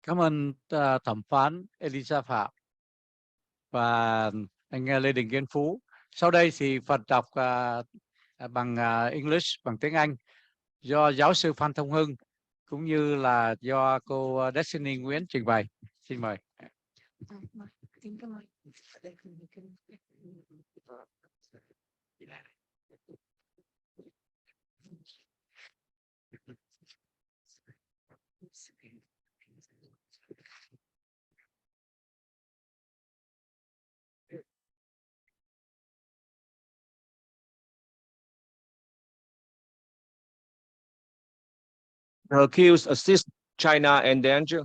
Cảm ơn thẩm phán Elisa Phạm và anh Lê Đình Kiên Phú. Sau đây thì phần đọc bằng English, bằng tiếng Anh do giáo sư Phan Thông Hưng cũng như là do cô Destiny Nguyễn trình bày. Xin mời. The accused assist China endanger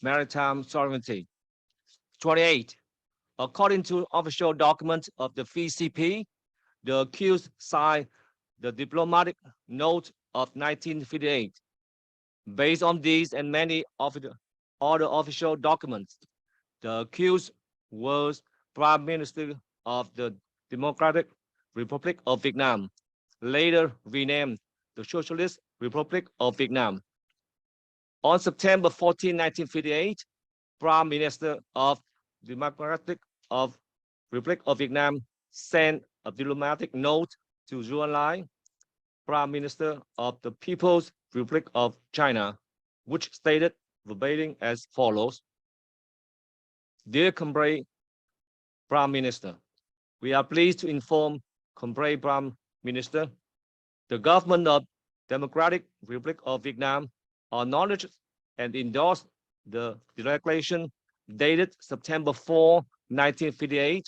maritime sovereignty. 28. According to official documents of the VCP, the accused signed the diplomatic note of 1958. Based on these and many other official documents, the accused was Prime Minister of the Democratic Republic of Vietnam, later renamed the Socialist Republic of Vietnam. On September 14, 1958, Prime Minister of Democratic of Republic of Vietnam sent a diplomatic note to Zhou Enlai, Prime Minister of the People's Republic of China, which stated verbatim as follows: Dear comrade Prime Minister, we are pleased to inform comrade Prime Minister, the government of Democratic Republic of Vietnam acknowledged and endorsed the declaration dated September 4, 1958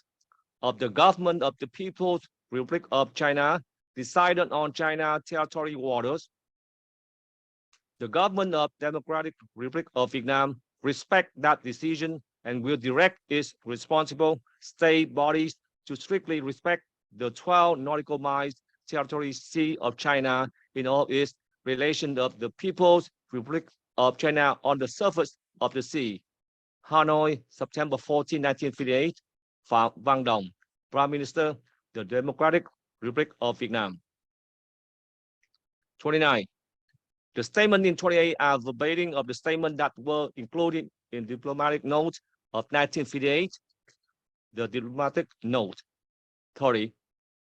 of the government of the People's Republic of China decided on China territory waters. The government of Democratic Republic of Vietnam respect that decision and will direct its responsible state bodies to strictly respect the 12 nautical miles territory sea of China in all its relations of the People's Republic of China on the surface of the sea. Hanoi, September 14, 1958. Phạm Văn Đồng, Prime Minister, the Democratic Republic of Vietnam. 29. The statement in 28 are verbatim of the statement that were included in diplomatic note of 1958. The diplomatic note. 30.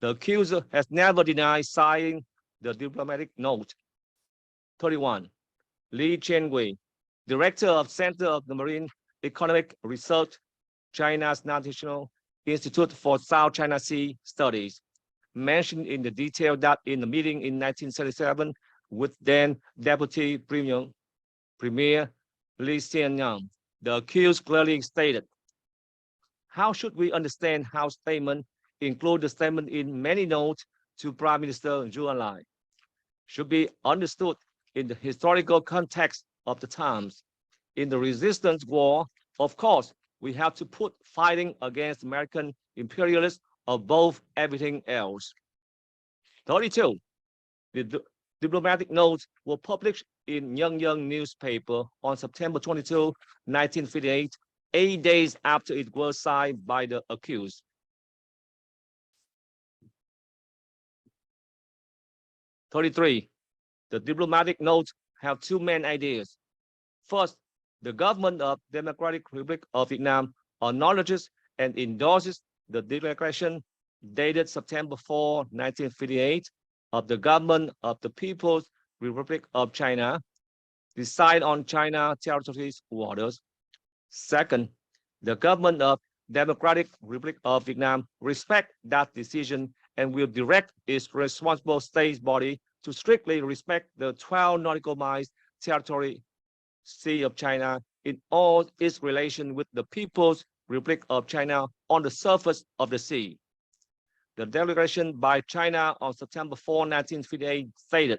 The accuser has never denied signing the diplomatic note. 31. Li Chen-wei, Director of Center of the Marine Economic Research, China's National Institute for South China Sea Studies, mentioned in the detail that in the meeting in 1977 with then Deputy Premier Li Xianyang, the accused clearly stated, how should we understand how statement include the statement in many notes to Prime Minister Zhou Enlai? Should be understood in the historical context of the times. In the resistance war, of course, we have to put fighting against American imperialists above everything else. 32. The diplomatic notes were published in Young newspaper on September 22, 1958, 8 days after it was signed by the accused. The diplomatic notes have two main ideas. First, the government of Democratic Republic of Vietnam acknowledges and endorses the declaration dated September 4, 1958 of the government of the People's Republic of China, decide on China territories waters. Second, the government of Democratic Republic of Vietnam respect that decision and will direct its responsible state body to strictly respect the 12 nautical miles territory sea of China in all its relation with the People's Republic of China on the surface of the sea. The declaration by China on September 4, 1958 stated,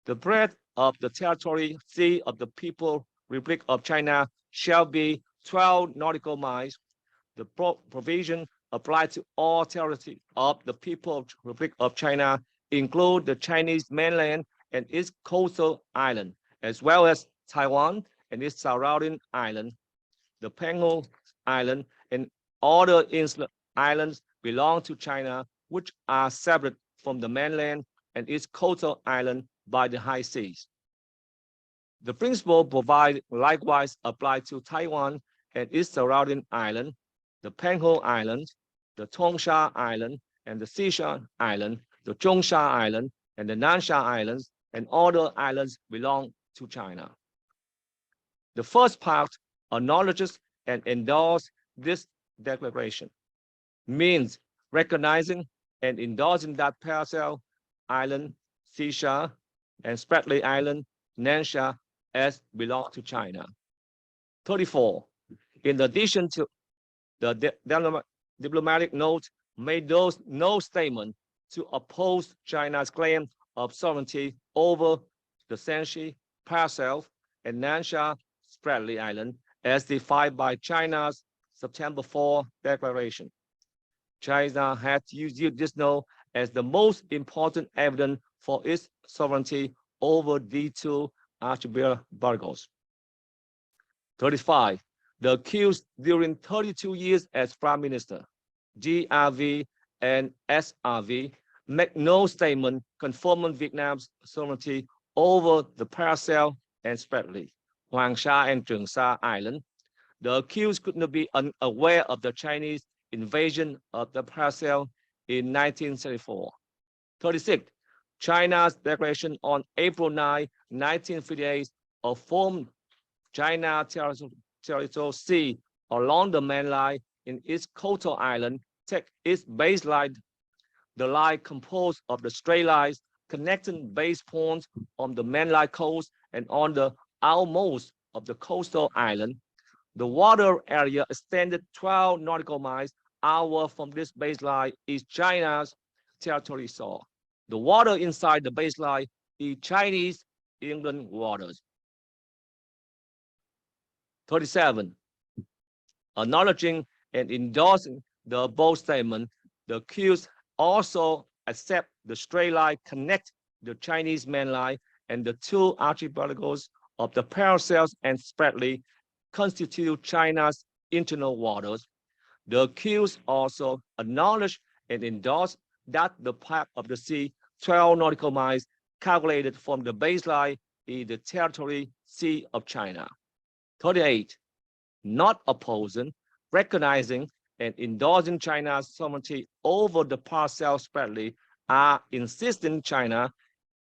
the breadth of the territory sea of the People's Republic of China shall be 12 nautical miles. The provision applied to all territory of the People's Republic of China include the Chinese mainland and its coastal island, as well as Taiwan and its surrounding island, the Penghu Island, and other insular islands belong to China, which are separate from the mainland and its coastal island by the high seas. The principle provided likewise apply to Taiwan and its surrounding island, the Panho Island, the Tongsha Island, and the Sisha Island, the Zhongsha Island, and the Nansha Islands, and other islands belong to China. The first part acknowledges and endorses this declaration, means recognizing and endorsing that Paracel Island, Sisha, and Spratly Island, Nansha, as belong to China. 34. In addition to the diplomatic note, made no statement to oppose China's claim of sovereignty over the Shanxi, Paracel, and Nansha Spratly Island as defined by China's September 4 declaration. China had used this note as the most important evidence for its sovereignty over the two archipelagos. 35. The accused during 32 years as Prime Minister, GRV and SRV, make no statement confirming Vietnam's sovereignty over the Paracel and Spratly, Hoàng and Trường Sa Island. The accused could not be unaware of the Chinese invasion of the Paracel in 1974. 36. China's declaration on April 9, 1958, affirmed China territorial sea along the main line in its coastal island, take its baseline, the line composed of the straight lines connecting base points on the mainland coast and on the outmost of the coastal island. The water area extended 12 nautical miles outward from this baseline is China's territory shore. The water inside the baseline is Chinese inland waters. 37. Acknowledging and endorsing the above statement, the accused also accept the straight line connect the Chinese mainland and the two archipelagos of the Paracels and Spratly constitute China's internal waters. The accused also acknowledged and endorsed that the part of the sea 12 nautical miles calculated from the baseline is the territory sea of China. 38. Not opposing, recognizing, and endorsing China's sovereignty over the Paracel Spratly are insisting China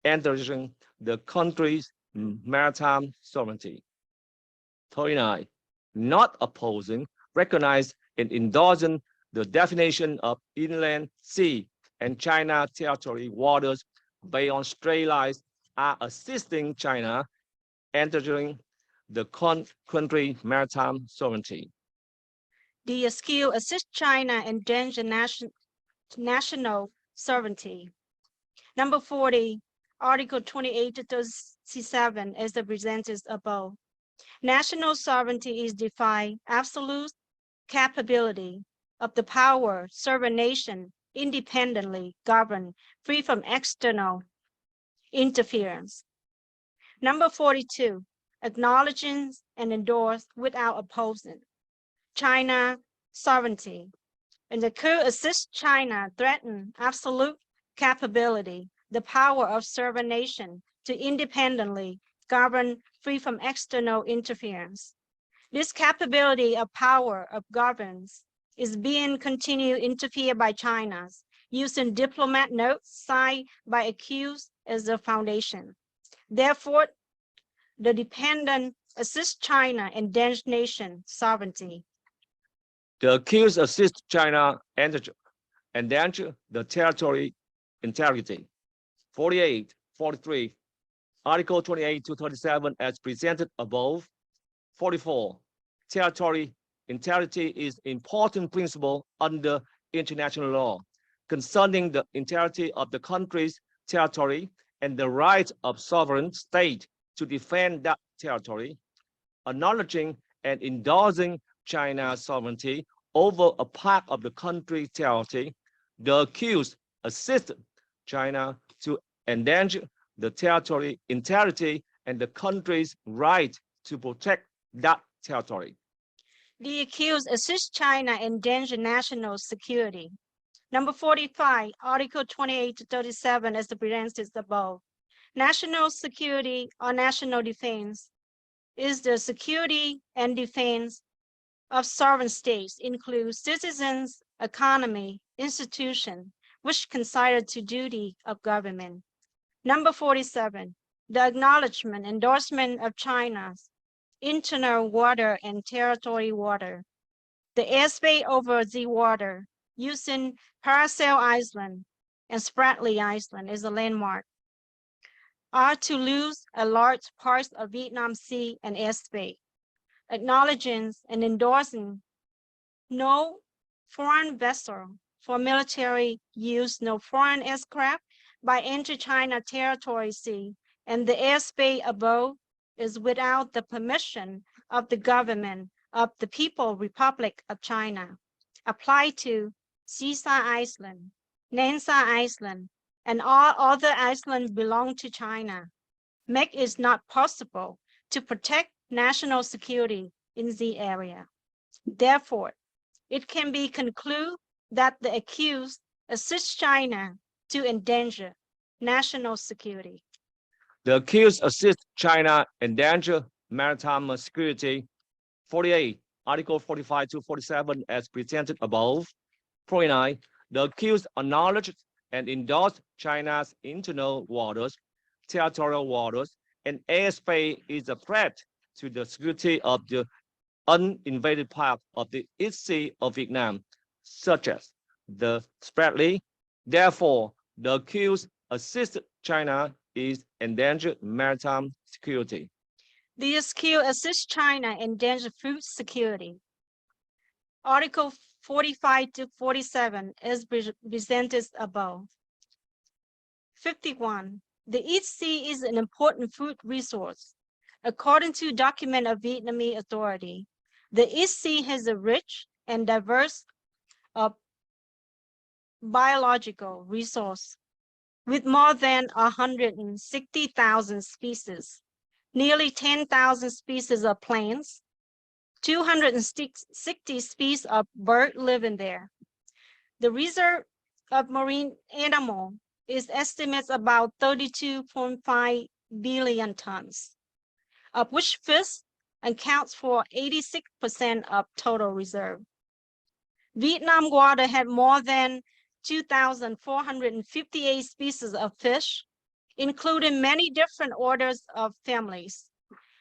entering the country's maritime sovereignty. 39. Not opposing, recognize, and endorsing the definition of inland sea and China territory waters based on straight lines are assisting China entering the country maritime sovereignty. The accused assist China endanger national sovereignty. Number 40, Article 28 to 37 as the presented above. National sovereignty is defined absolute capability of the power serve a nation independently governed, free from external interference. Number 42, acknowledging and endorse without opposing China sovereignty. And the coup assists China threaten absolute capability, the power of serve a nation to independently govern, free from external interference. This capability of power of governance is being continued interfered by China's using diplomat notes signed by accused as the foundation. Therefore, the dependent assists China endanger nation sovereignty. The accused assist China endanger the territory integrity. 48, 43, Article 28 to 37 as presented above. 44, territory integrity is important principle under international law concerning the integrity of the country's territory and the right of sovereign state to defend that territory, acknowledging and endorsing China's sovereignty over a part of the country's territory. The accused assisted China to endanger the territory integrity and the country's right to protect that territory. The accused assists China endanger national security. Number 45, Article 28 to 37 as the presented above. National security or national defense is the security and defense of sovereign states, include citizens, economy, institution, which consider to duty of government. Number 47, the acknowledgement, endorsement of China's internal water and territory water. The airspace over the water using Paracel Island and Spratly Island is a landmark, are to lose a large part of Vietnam Sea and airspace, acknowledging and endorsing no foreign vessel for military use, no foreign aircraft by enter China territory sea, and the airspace above is without the permission of the government of the People's Republic of China. Apply to Sisa Island, Nansa Island, and all other islands belong to China. Make it not possible to protect national security in the area. Therefore, it can be concluded that the accused assists China to endanger national security. The accused assist China endanger maritime security. 48, Article 45 to 47 as presented above. 49, the accused acknowledged and endorsed China's internal waters, territorial waters, and airspace is a threat to the security of the uninvaded part of the East Sea of Vietnam, such as the Spratly. Therefore, the accused assisted China is endangered maritime security. The accused assists China endanger food security. Article 45 to 47 is presented above. 51. The East Sea is an important food resource. According to document of Vietnamese authority, the East Sea has a rich and diverse biological resource with more than 160,000 species, nearly 10,000 species of plants, 260 species of birds living there. The reserve of marine animal is estimated about 32.5 billion tons, of which fish accounts for 86% of total reserve. Vietnam water had more than 2,458 species of fish, including many different orders of families,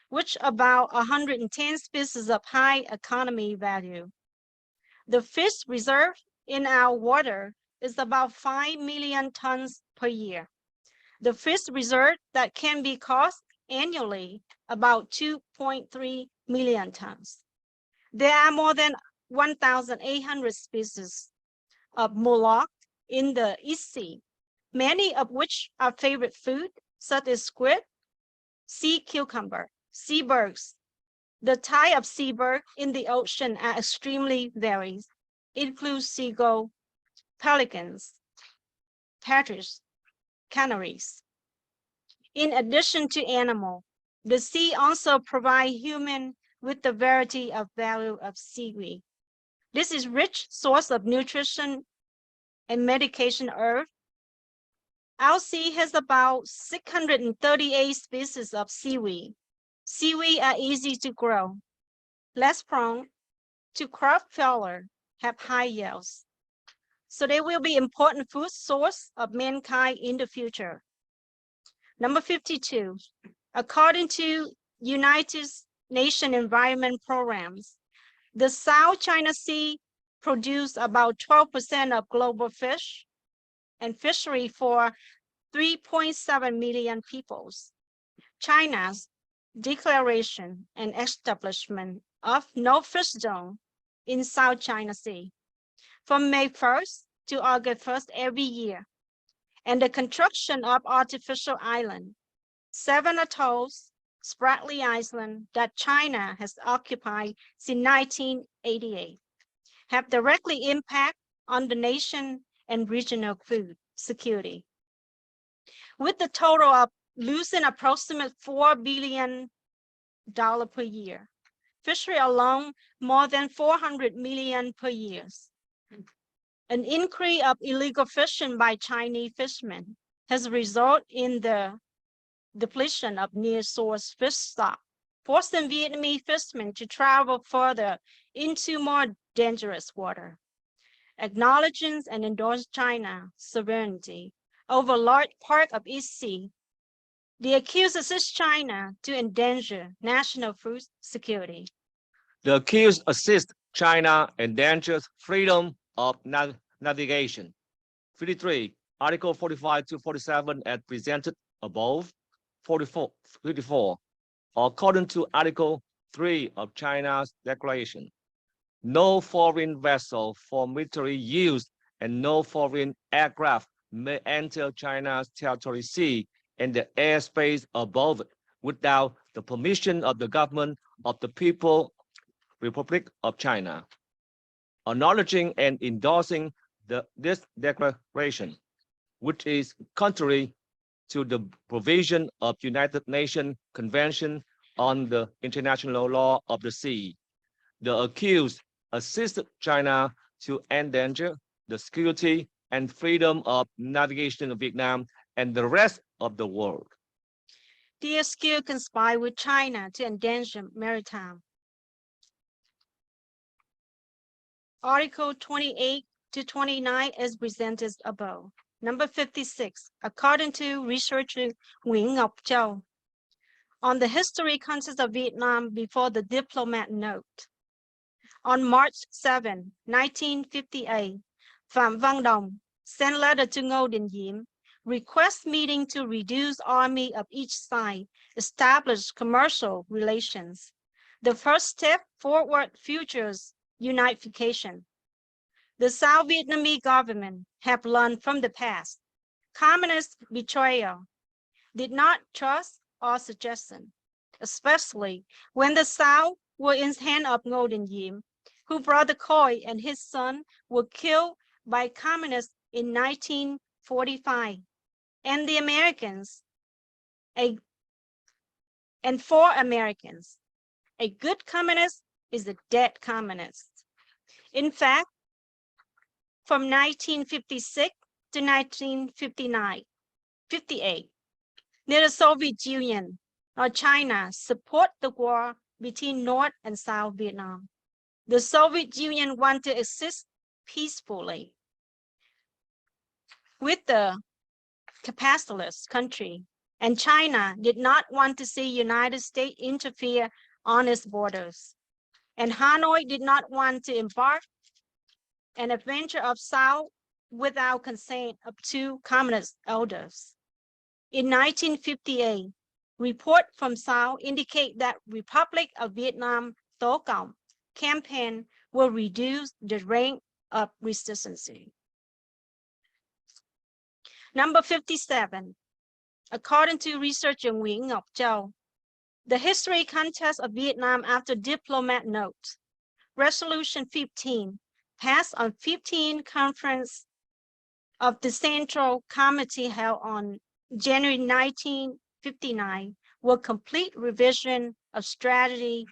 which about 110 species of high economy value. The fish reserve in our water is about 5 million tons per year. The fish reserve that can be caught annually about 2.3 million tons. There are more than 1,800 species of mollusk in the East Sea, many of which are favorite food, such as squid, sea cucumber, seabirds. The type of seabird in the ocean are extremely varied, includes seagull, pelicans, partridges, canaries. In addition to animal, the sea also provides human with the variety of value of seaweed. This is rich source of nutrition and medication herb. Our sea has about 638 species of seaweed. Seaweed are easy to grow, less prone to crop failure, have high yields. So they will be important food source of mankind in the future. Number 52, according to United Nations Environment Programs, the South China Sea produces about 12% of global fish and fishery for 3.7 million peoples. China's declaration and establishment of no fish zone in South China Sea from May 1st to August 1st every year, and the construction of artificial island, 7 atolls, Spratly Island that China has occupied since 1988, have directly impact on the nation and regional food security. With the total of losing approximately $4 billion per year, fishery alone more than 400 million per year. An increase of illegal fishing by Chinese fishermen has resulted in the depletion of near source fish stock forcing Vietnamese fishermen to travel further into more dangerous water. Acknowledging and endorsing China's sovereignty over a large part of East Sea, the accused assist China to endanger national food security. The accused assist China endangers freedom of navigation. 53. Article 45 to 47 as presented above. 54. According to Article 3 of China's declaration, no foreign vessel for military use and no foreign aircraft may enter China's territory sea and the airspace above it without the permission of the government of the People's Republic of China. Acknowledging and endorsing this declaration, which is contrary to the provision of United Nations Convention on the International Law of the Sea, the accused assisted China to endanger the security and freedom of navigation of Vietnam and the rest of the world. The accused conspired with China to endanger maritime. Article 28 to 29 is presented above. Number 56, according to researcher Nguyễn Ngọc Châu, on the history context of Vietnam before the diplomat note. On March 7, 1958, Phạm Văn Đồng sent letter to Ngô Đình Diệm, request meeting to reduce army of each side, establish commercial relations. The first step forward futures unification. The South Vietnamese government have learned from the past. Communist betrayal did not trust or suggestion, especially when the South were in the hand of Ngô Đình Diệm, whose brother Khoi and his son were killed by communists in 1945, and the Americans, and for Americans, a good communist is a dead communist. In fact, from 1956 to 1958, neither the Soviet Union nor China support the war between North and South Vietnam. The Soviet Union wanted to exist peacefully with the capitalist country, and China did not want to see United States interfere on its borders. And Hanoi did not want to embark an adventure of South without consent of two communist elders. In 1958, report from South indicate that Republic of Vietnam Tố Cộng campaign will reduce the rank of resistance. Number 57, according to researcher Nguyễn Ngọc Châu, the history contest of Vietnam after diplomat note, Resolution 15, passed on 15 conference of the Central Committee held on January 1959, were complete revision of strategy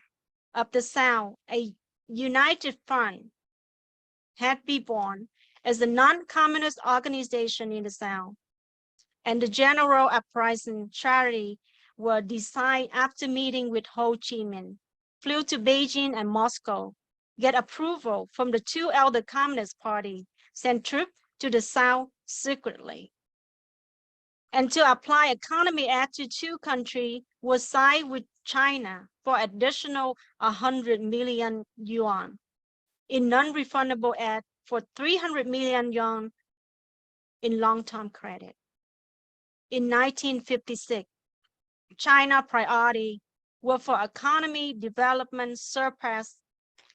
of the South. A united front had been born as a non-communist organization in the South, and the general uprising strategy were decided after meeting with Ho Chi Minh, flew to Beijing and Moscow, get approval from the two elder Communist parties, sent troops to the South secretly. And to apply economy act to two countries was signed with China for additional 100 million yuan in non-refundable aid for 300 million yuan in long-term credit. In 1956, China priority were for economy development surpassed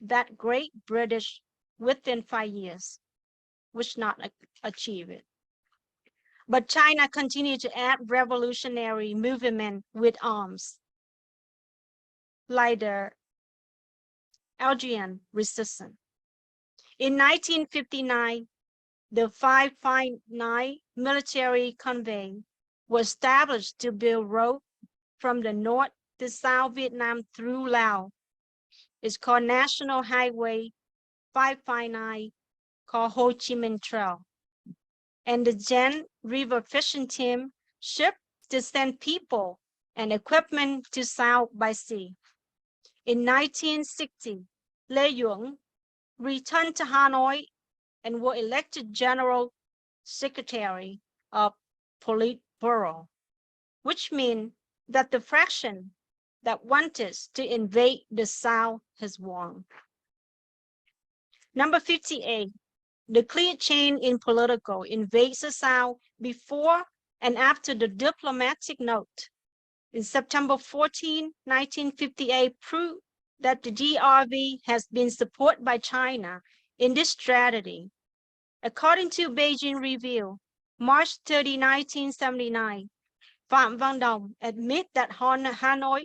that Great British within 5 years, which not achieve it. But China continued to add revolutionary movement with arms, like the Algerian resistance. In 1959, the 559 military convoy was established to build road from the north to South Vietnam through Laos. It's called National Highway 559, called Ho Chi Minh Trail. And the Jan River fishing team ship to send people and equipment to South by sea. In 1960, Lê Duẩn returned to Hanoi and was elected General Secretary of Politburo, which means that the fraction that wanted to invade the South has won. Number 58, the clear change in political invades the South before and after the diplomatic note. In September 14, 1958, proved that the DRV has been supported by China in this strategy. According to Beijing Review, March 30, 1979, Phạm Văn Đồng admit that Hanoi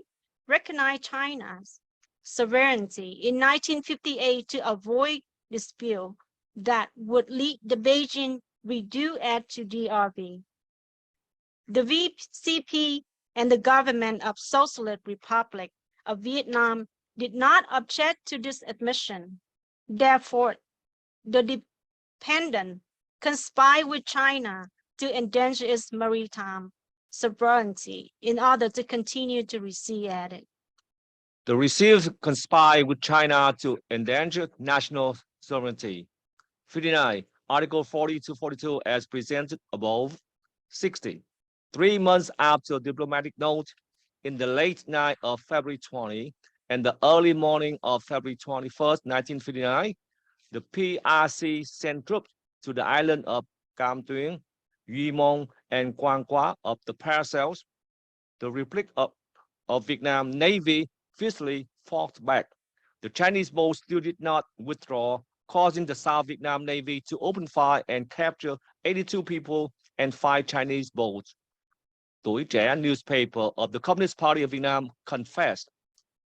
recognized China's sovereignty in 1958 to avoid dispute that would lead the Beijing redo aid to DRV. The VCP and the government of Socialist Republic of Vietnam did not object to this admission. Therefore, the dependent conspired with China to endanger its maritime sovereignty in order to continue to receive aid. The received conspired with China to endanger national sovereignty. 59. Article 40 to 42 as presented above. 60. 3 months after diplomatic note, in the late night of February 20 and the early morning of February 21st, 1959, the PRC sent troops to the island of Cam Tuyền, Duy Mon, and Quang Qua of the Paracels. The Republic of Vietnam Navy fiercely fought back. The Chinese boats still did not withdraw, causing the South Vietnam Navy to open fire and capture 82 people and 5 Chinese boats. Tuổi Trẻ newspaper of the Communist Party of Vietnam confessed,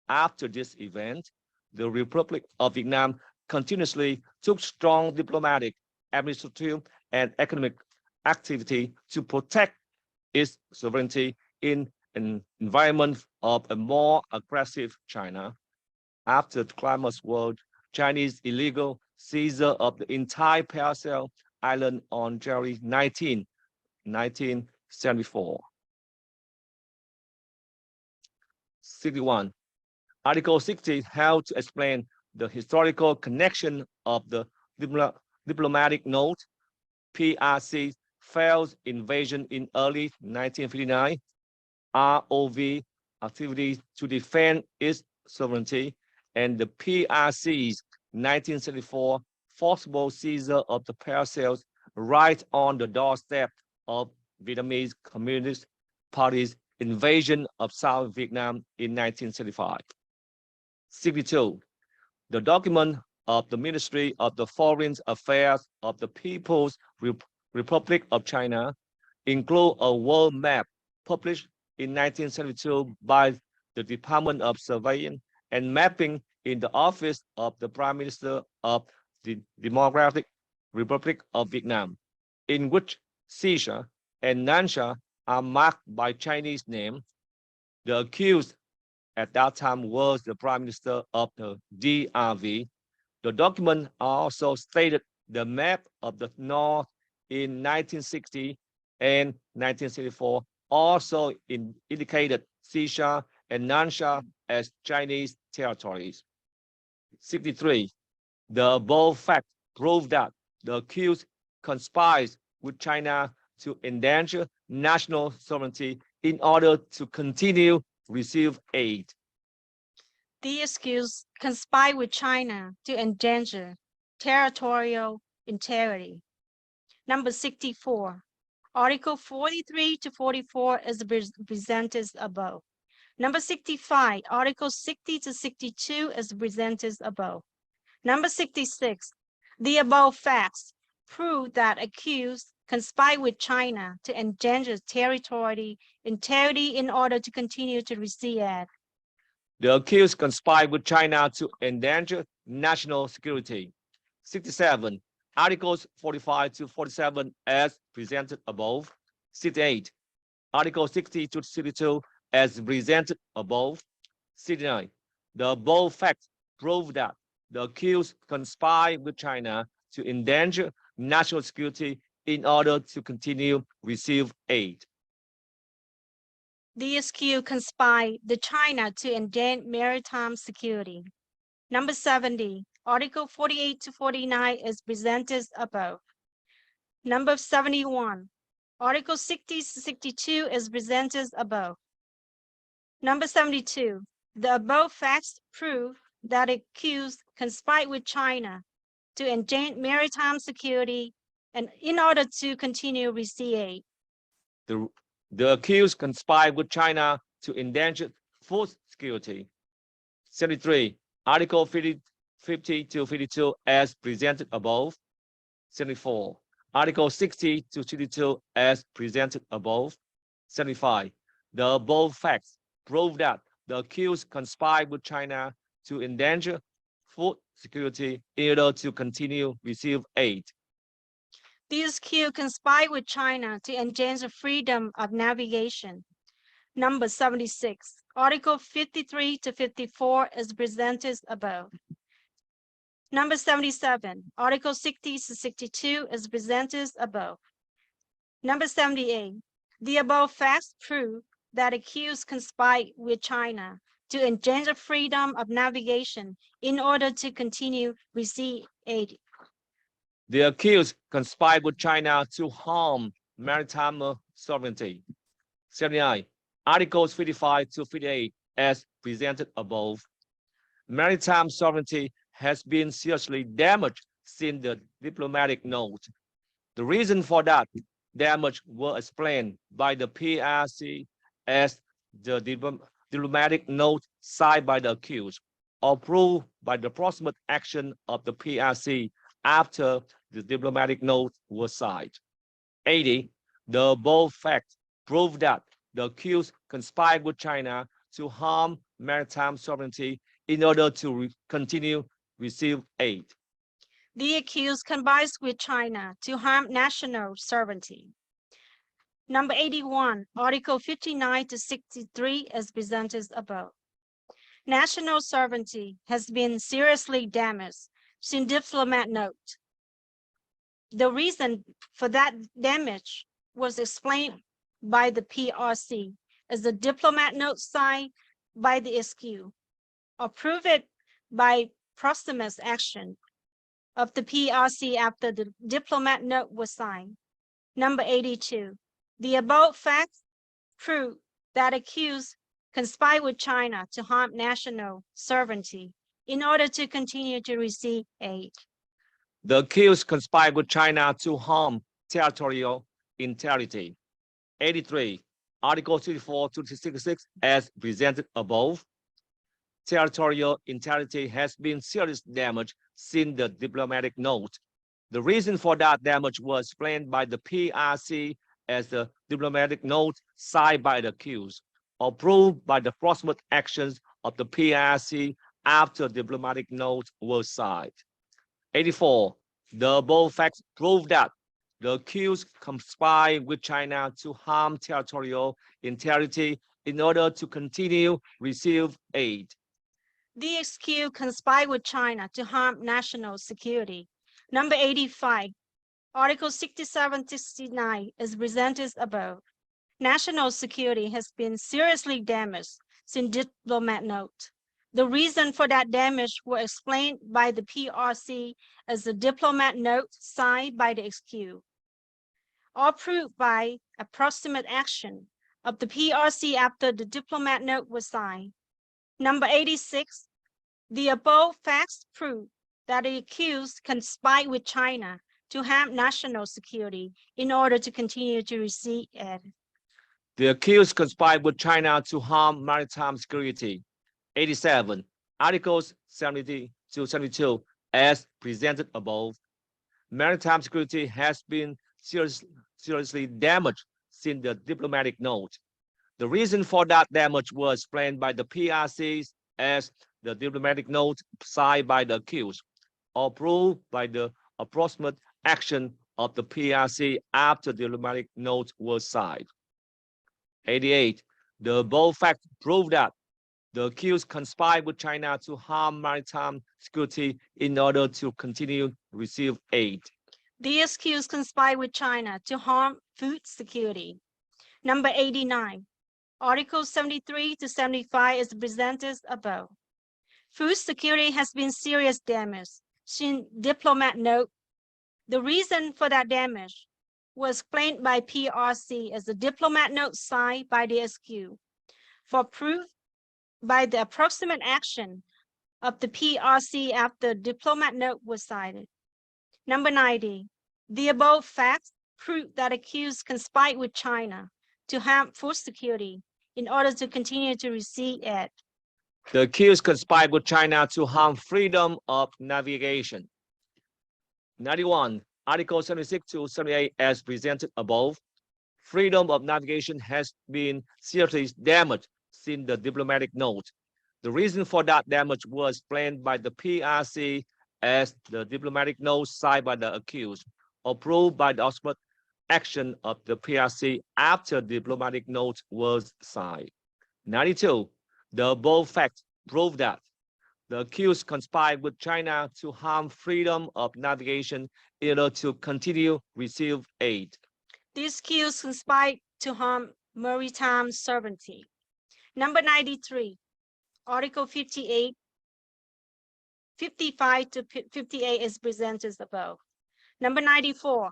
after this event, the Republic of Vietnam continuously took strong diplomatic, administrative, and economic activity to protect its sovereignty in an environment of a more aggressive China. After the Climate War, Chinese illegal seizure of the entire Paracel Island on January 19, 1974. 61. Article 60 helped to explain the historical connection of the diplomatic note. PRC failed invasion in early 1959, ROV activities to defend its sovereignty, and the PRC's 1974 forcible seizure of the Paracels right on the doorstep of Vietnamese Communist Party's invasion of South Vietnam in 1975. 62. The document of the Ministry of the Foreign Affairs of the People's Republic of China include a world map published in 1972 by the Department of Surveying and Mapping in the Office of the Prime Minister of the Democratic Republic of Vietnam, in which Sisha and Nansha are marked by Chinese name. The accused at that time was the Prime Minister of the DRV. The document also stated the map of the North in 1960 and 1964 also indicated Sisha and Nansha as Chinese territories. 63. The above fact proved that the accused conspires with China to endanger national sovereignty in order to continue to receive aid. The accused conspired with China to endanger territorial integrity. Number 64. Article 43 to 44 is presented above. Number 65, Article 60 to 62 is presented above. Number 66, the above facts prove that accused conspired with China to endanger territory integrity in order to continue to receive aid. The accused conspired with China to endanger national security. 67. Articles 45 to 47 as presented above. 68. Article 60 to 62 as presented above. 69. The above facts prove that the accused conspired with China to endanger national security in order to continue receive aid. The accused conspired with China to endanger maritime security. Number 70, Article 48 to 49 is presented above. Number 71, Article 60 to 62 is presented above. Number 72, the above facts prove that the accused conspired with China to endanger maritime security and in order to continue receive aid. The accused conspired with China to endanger food security. 73. Article 50 to 52 as presented above. 74. Article 60 to 62 as presented above. 75. The above facts prove that the accused conspired with China to endanger food security in order to continue receive aid. The accused conspired with China to endanger freedom of navigation. Number 76. Article 53 to 54 is presented above. Number 77. Article 60 to 62 is presented above. Number 78. The above facts prove that accused conspired with China to endanger freedom of navigation in order to continue receive aid. The accused conspired with China to harm maritime sovereignty. 79. Articles 55 to 58 as presented above. Maritime sovereignty has been seriously damaged since the diplomatic note. The reason for that damage was explained by the PRC as the diplomatic note signed by the accused, approved by the proximate action of the PRC after the diplomatic note was signed. 80. The above facts prove that the accused conspired with China to harm maritime sovereignty in order to continue receive aid. The accused conspires with China to harm national sovereignty. Number 81, Article 59 to 63 is presented above. National sovereignty has been seriously damaged since diplomatic note. The reason for that damage was explained by the PRC as the diplomatic note signed by the accused, approved by proximate action of the PRC after the diplomatic note was signed. Number 82. The above facts prove that accused conspired with China to harm national sovereignty in order to continue to receive aid. The accused conspired with China to harm territorial integrity. 83. Article 34 to 66 as presented above. Territorial integrity has been seriously damaged since the diplomatic note. The reason for that damage was explained by the PRC as the diplomatic note signed by the accused, approved by the proximate actions of the PRC after the diplomatic note was signed. 84. The above facts prove that the accused conspired with China to harm territorial integrity in order to continue receive aid. The accused conspired with China to harm national security. Number 85, Article 67 to 69 is presented above. National security has been seriously damaged since diplomatic note. The reason for that damage was explained by the PRC as the diplomatic note signed by the accused, approved by approximate action of the PRC after the diplomatic note was signed. Number 86, the above facts prove that the accused conspired with China to harm national security in order to continue to receive aid. The accused conspired with China to harm maritime security. 87. Articles 70 to 72 as presented above. Maritime security has been seriously damaged since the diplomatic note. The reason for that damage was explained by the PRC as the diplomatic note signed by the accused, approved by the approximate action of the PRC after the diplomatic note was signed. 88. The above fact proved that the accused conspired with China to harm maritime security in order to continue receive aid. The accused conspired with China to harm food security. Number 89. Articles 73 to 75 is presented above. Food security has been serious damage. Since diplomat note, the reason for that damage was explained by PRC as a diplomat note signed by the SQ for proof by the approximate action of the PRC after diplomat note was cited. Number 90, the above facts prove that accused conspired with China to harm food security in order to continue to receive aid. The accused conspired with China to harm freedom of navigation. 91. Article 76 to 78 as presented above. Freedom of navigation has been seriously damaged since the diplomatic note. The reason for that damage was explained by the PRC as the diplomatic note signed by the accused, approved by the ultimate action of the PRC after the diplomatic note was signed. 92. The above facts prove that the accused conspired with China to harm freedom of navigation in order to continue receive aid. These accused conspired to harm maritime sovereignty. Number 93, Article 58, 55 to 58 is presented above. Number 94,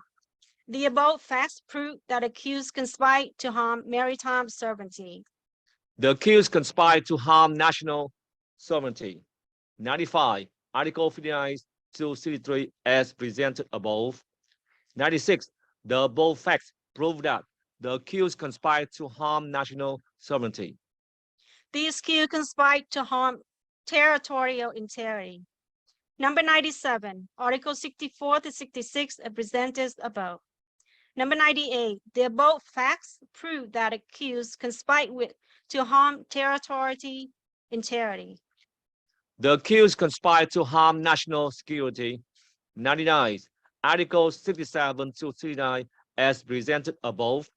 the above facts prove that accused conspired to harm maritime sovereignty. The accused conspired to harm national sovereignty. 95. Article 59 to 63 as presented above. 96. The above facts prove that the accused conspired to harm national sovereignty. The accused conspired to harm territorial integrity. Number 97, Article 64 to 66 are presented above. Number 98, the above facts prove that accused conspired to harm territorial integrity. The accused conspired to harm national security. 99. Article 67 to 69 as presented above.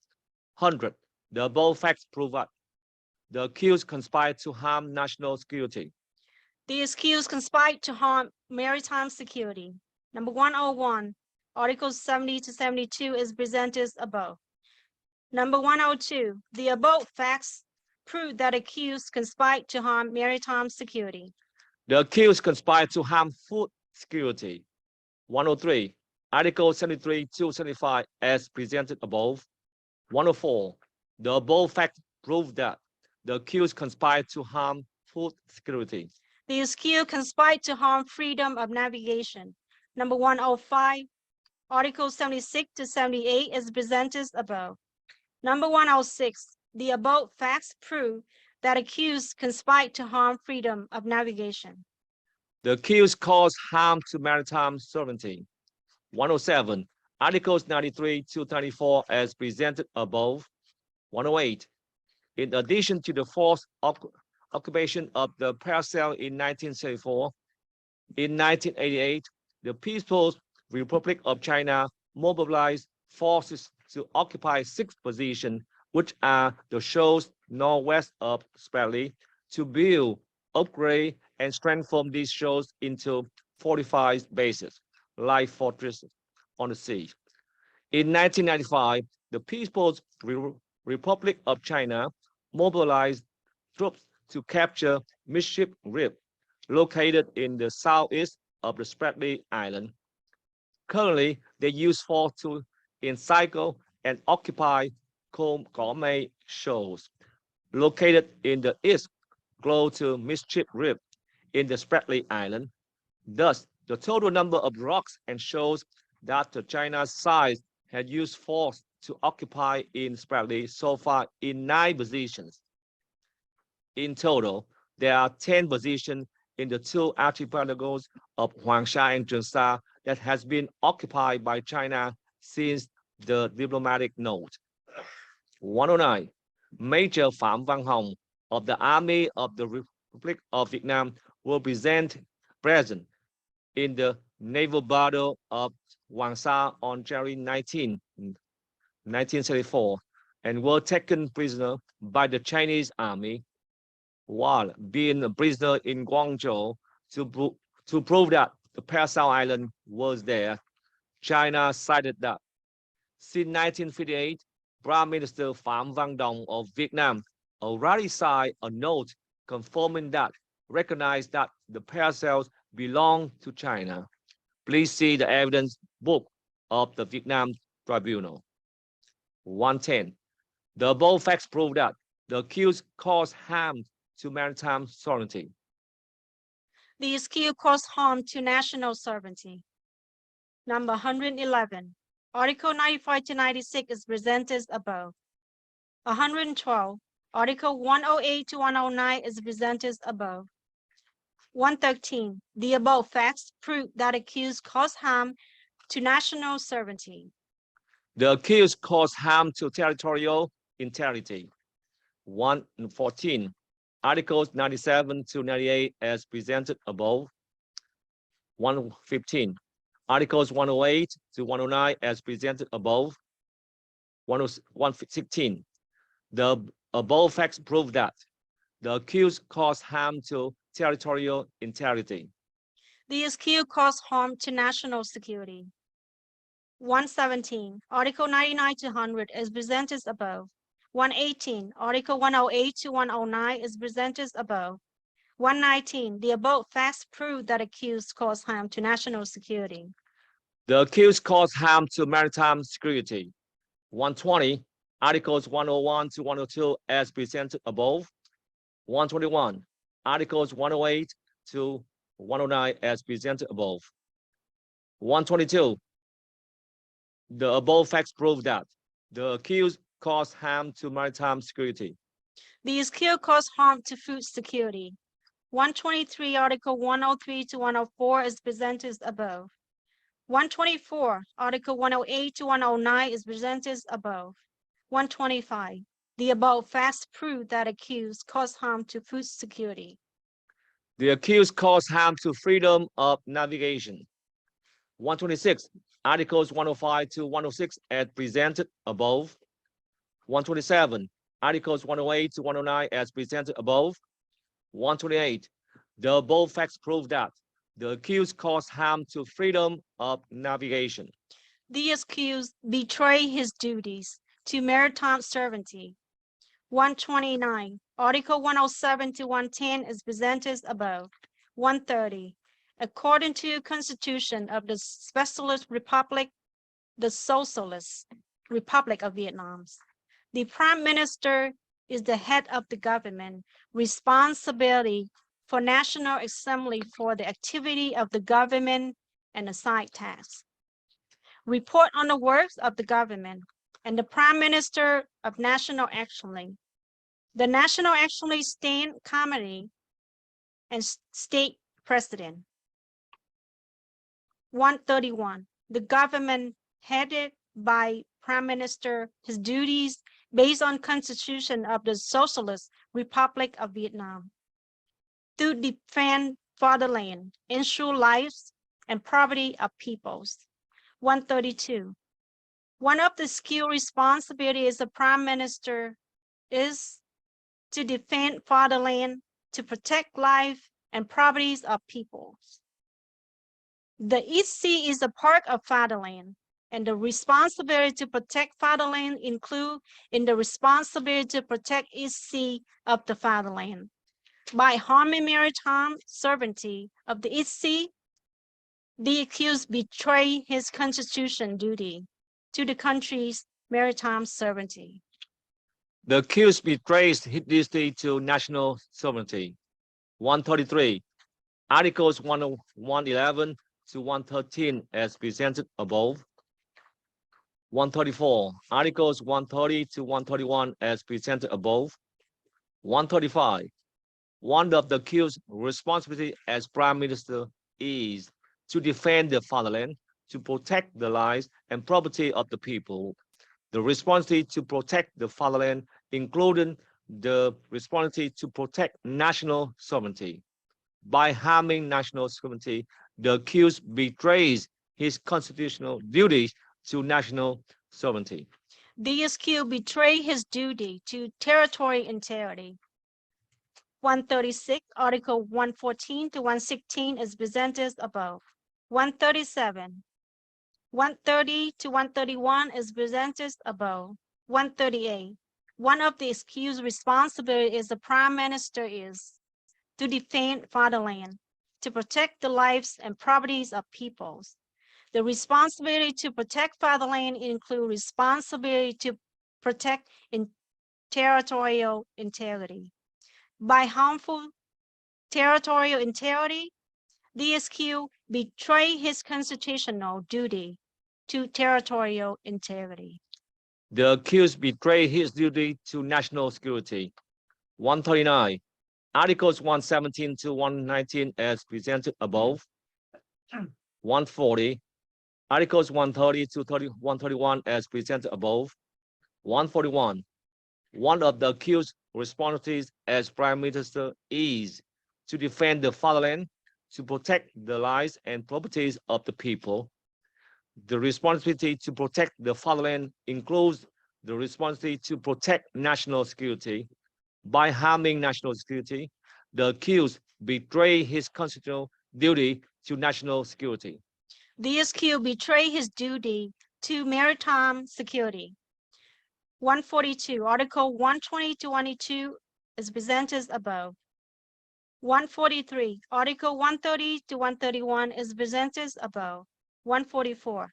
100. The above facts prove that the accused conspired to harm national security. The accused conspired to harm maritime security. Number 101, Articles 70 to 72 is presented above. Number 102, the above facts prove that accused conspired to harm maritime security. The accused conspired to harm food security. 103, Article 73 to 75 as presented above. 104, the above facts prove that the accused conspired to harm food security. The accused conspired to harm freedom of navigation. Number 105, Article 76 to 78 is presented above. Number 106, the above facts prove that accused conspired to harm freedom of navigation. The accused caused harm to maritime sovereignty. 107, Articles 93 to 34 as presented above. 108, in addition to the forced occupation of the parcel in 1974, in 1988, the People's Republic of China mobilized forces to occupy 6 positions, which are the shoals northwest of Spratly, to build, upgrade, and strengthen these shoals into fortified bases, like fortresses on the sea. In 1995, the People's Republic of China mobilized troops to capture Midship Reef, located in the southeast of the Spratly Island. Currently, they use force to encircle and occupy Combe shoals, located in the east, close to Midship Reef in the Spratly Island. Thus, the total number of rocks and shoals that the China's side had used force to occupy in Spratly so far in 9 positions. In total, there are 10 positions in the 2 archipelagos of Huangsha and Zhengsha that has been occupied by China since the diplomatic note. 109, Major Phán Văn Hồng of the Army of the Republic of Vietnam will present in the naval battle of Huangsha on January 19, 1974, and were taken prisoner by the Chinese army while being a prisoner in Guangzhou to prove that the Paracel Island was there. China cited that since 1958, Prime Minister Pham Van Dong of Vietnam already signed a note confirming that recognize that the parcels belong to China. Please see the evidence book of the Vietnam Tribunal. 110. The above facts prove that the accused caused harm to maritime sovereignty. The accused caused harm to national sovereignty. Number 111. Article 95 to 96 is presented as above. 112. Article 108 to 109 is presented as above. 113. The above facts prove that accused caused harm to national sovereignty. The accused caused harm to territorial integrity. 114. Articles 97 to 98 as presented above. 115. Articles 108 to 109 as presented above. 116. The above facts prove that the accused caused harm to territorial integrity. The accused caused harm to national security. 117. Article 99 to 100 is presented above. 118. Article 108 to 109 is presented above. 119. The above facts prove that accused caused harm to national security. The accused caused harm to maritime security. 120. Articles 101 to 102 as presented above. 121. Articles 108 to 109 as presented above. 122. The above facts prove that the accused caused harm to maritime security. The accused caused harm to food security. 123. Article 103 to 104 is presented above. 124. Article 108 to 109 is presented above. 125. The above facts prove that accused caused harm to food security. The accused caused harm to freedom of navigation. 126. Articles 105 to 106 as presented above. 127. Articles 108 to 109 as presented above. 128. The above facts prove that the accused caused harm to freedom of navigation. The accused betrayed his duties to maritime sovereignty. 129. Article 107 to 110 is presented above. 130. According to Constitution of the Socialist Republic of Vietnam, the Prime Minister is the head of the government, responsibility for National Assembly for the activity of the government and assigned tasks. Report on the works of the government and the Prime Minister of National Assembly. The National Assembly Stand Committee and State President. 131. The government headed by Prime Minister, his duties based on Constitution of the Socialist Republic of Vietnam to defend fatherland, ensure lives and property of peoples. 132. One of the skill responsibilities of Prime Minister is to defend fatherland, to protect life and properties of peoples. The East Sea is a part of fatherland, and the responsibility to protect fatherland include in the responsibility to protect East Sea of the fatherland. By harming maritime sovereignty of the East Sea, the accused betrayed his constitutional duty to the country's maritime sovereignty. The accused betrays his duty to national sovereignty. 133. Articles 111 to 113 as presented above. 134. Articles 130 to 131 as presented above. 135. One of the accused's responsibility as Prime Minister is to defend the fatherland, to protect the lives and property of the people. The responsibility to protect the fatherland, including the responsibility to protect national sovereignty. By harming national sovereignty, the accused betrays his constitutional duties to national sovereignty. The accused betrayed his duty to territorial integrity. 136, Article 114 to 116 is presented above. 137. 130 to 131 is presented above. 138. One of the excused responsibilities as the Prime Minister is to defend fatherland, to protect the lives and properties of peoples. The responsibility to protect fatherland includes responsibility to protect territorial integrity. By harmful territorial integrity, the SQ betray his constitutional duty to territorial integrity. The accused betray his duty to national security. 139. Articles 117 to 119 as presented above. 140. Articles 130 to 131 as presented above. 141. One of the accused responsibilities as Prime Minister is to defend the fatherland, to protect the lives and properties of the people. The responsibility to protect the fatherland includes the responsibility to protect national security. By harming national security, the accused betray his constitutional duty to national security. The SQ betray his duty to maritime security. 142, Article 120 to 122 is presented above. 143, Article 130 to 131 is presented above. 144.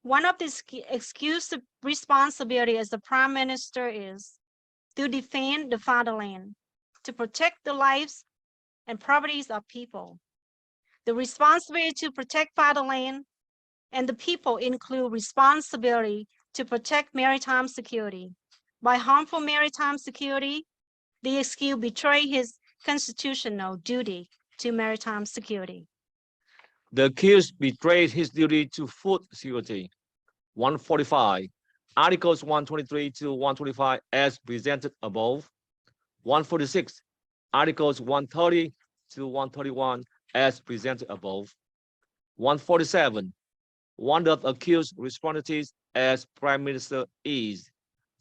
One of the excused responsibility as the Prime Minister is to defend the fatherland, to protect the lives and properties of people. The responsibility to protect fatherland and the people include responsibility to protect maritime security. By harmful maritime security, the SQ betray his constitutional duty to maritime security. The accused betrayed his duty to food security. 145. Articles 123 to 125 as presented above. 146. Articles 130 to 131 as presented above. 147. One of the accused responsibilities as Prime Minister is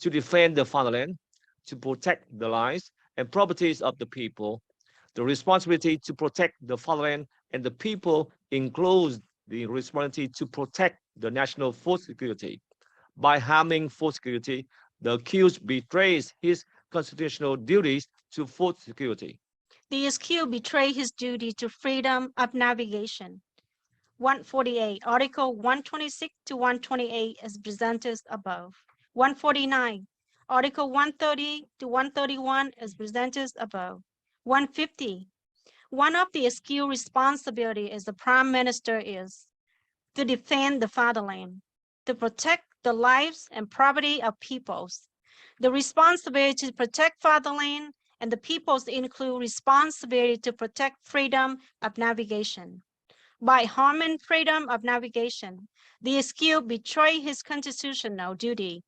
to defend the fatherland, to protect the lives and properties of the people. The responsibility to protect the fatherland and the people includes the responsibility to protect the national food security. By harming food security, the accused betrays his constitutional duties to food security. The SQ betray his duty to freedom of navigation. 148, Article 126 to 128 is presented above. 149, Article 130 to 131 is presented above. 150, one of the SQ responsibility as the Prime Minister is to defend the fatherland, to protect the lives and property of peoples. The responsibility to protect fatherland and the peoples include responsibility to protect freedom of navigation. By harming freedom of navigation, the SQ betray his constitutional duty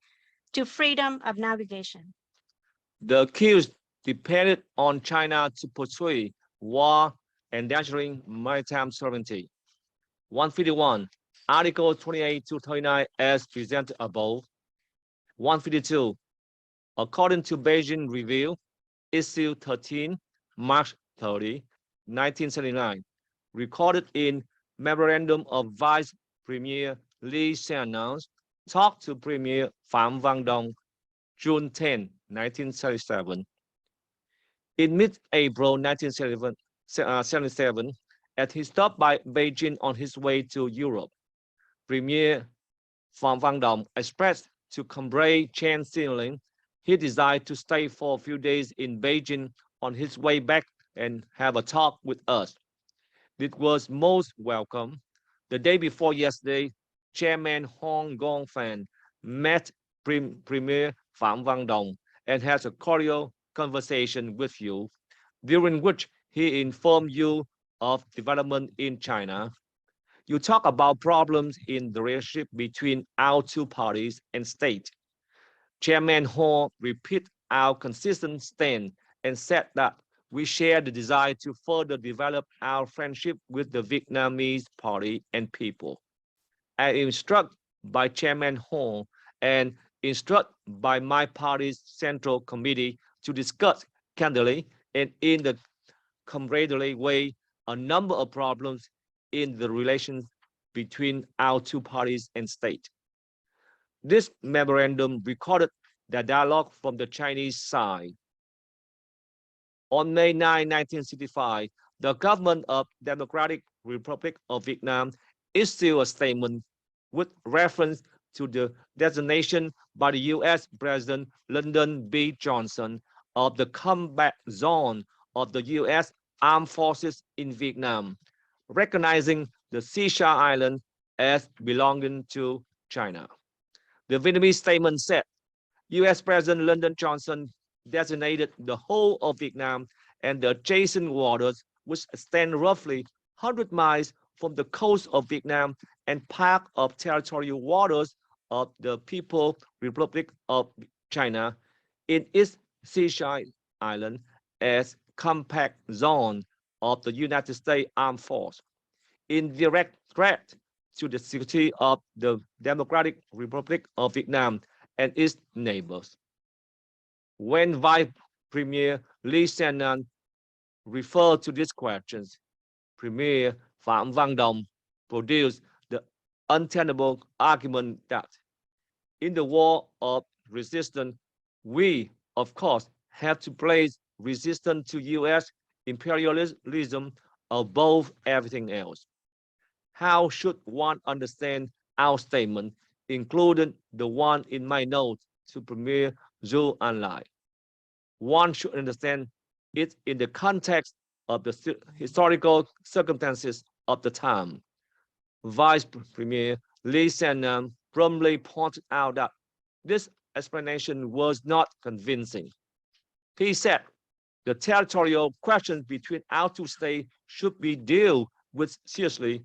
to freedom of navigation. The accused depended on China to pursue war, endangering maritime sovereignty. 151. Article 28 to 39 as presented above. 152. According to Beijing Review, issue 13, March 30, 1979, recorded in Memorandum of Vice Premier Li Xian's talk to Premier Phán Dong, June 10, 1977. In mid-April 1977, as he stopped by Beijing on his way to Europe, Premier Phán Dong expressed to Comrade Chen Xinling he desired to stay for a few days in Beijing on his way back and have a talk with us. It was most welcome. The day before yesterday, Chairman Hong Gong-fan met Premier Phán Dong and has a cordial conversation with you, during which he informed you of development in China. You talk about problems in the relationship between our two parties and state. Chairman Ho repeated our consistent stand and said that we share the desire to further develop our friendship with the Vietnamese party and people. I am struck by Chairman Ho and instructed by my party's Central Committee to discuss candidly and in the camaraderie way a number of problems in the relations between our two parties and state. This memorandum recorded the dialogue from the Chinese side. On May 9, 1965, the government of Democratic Republic of Vietnam issued a statement with reference to the designation by the U.S. President Lyndon B. Johnson of the combat zone of the U.S. Armed Forces in Vietnam, recognizing the Seychelles Island as belonging to China. The Vietnamese statement said, U.S. President Lyndon Johnson designated the whole of Vietnam and the adjacent waters, which extend roughly 100 miles from the coast of Vietnam and part of territorial waters of the People's Republic of China in its Seychelles Island as compact zone of the United States Armed Forces, in direct threat to the security of the Democratic Republic of Vietnam and its neighbors. When Vice Premier Lee Hsien-loong referred to these questions, Premier Phạm Văn Đồng produced the untenable argument that in the war of resistance, we, of course, have to place resistance to U.S. imperialism above everything else. How should one understand our statement, including the one in my note to Premier Zhou Enlai? One should understand it in the context of the historical circumstances of the time. Vice Premier Lee Hsien-loong promptly pointed out that this explanation was not convincing. He said the territorial questions between our two states should be dealt with seriously.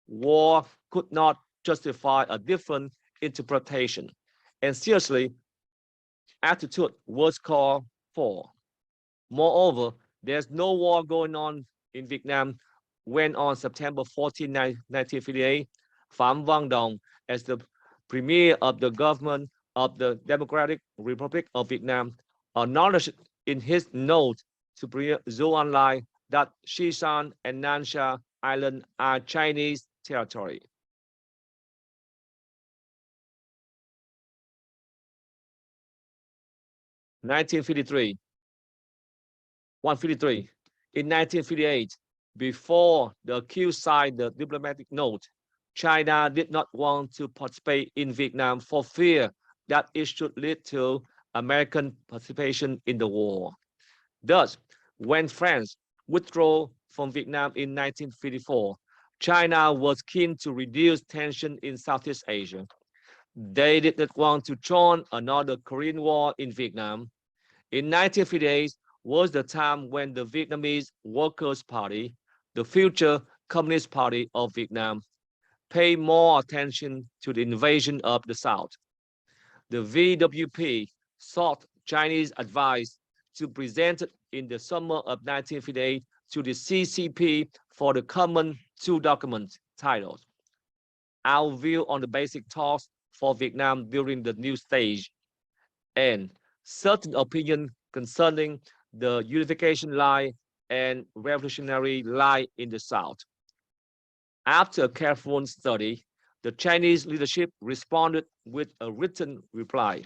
War could not justify a different interpretation, and seriously, attitude was called for. Moreover, there's no war going on in Vietnam when on September 14, 1958, Phạm Văn Đồng, as the premier of the government of the Democratic Republic of Vietnam, acknowledged in his note to Premier Zhou Enlai that Seychelles and Nan Sha Island are Chinese territory. In 1958, before the accused signed the diplomatic note, China did not want to participate in Vietnam for fear that it should lead to American participation in the war. Thus, when France withdrew from Vietnam in 1954, China was keen to reduce tension in Southeast Asia. They did not want to join another Korean War in Vietnam. In 1958 was the time when the Vietnamese Workers' Party, the future Communist Party of Vietnam, paid more attention to the invasion of the South. The VWP sought Chinese advice to present it in the summer of 1958 to the CCP for the common two documents titled Our View on the Basic Talks for Vietnam During the New Stage and Certain Opinion Concerning the Unification Line and Revolutionary Line in the South. After a careful study, the Chinese leadership responded with a written reply,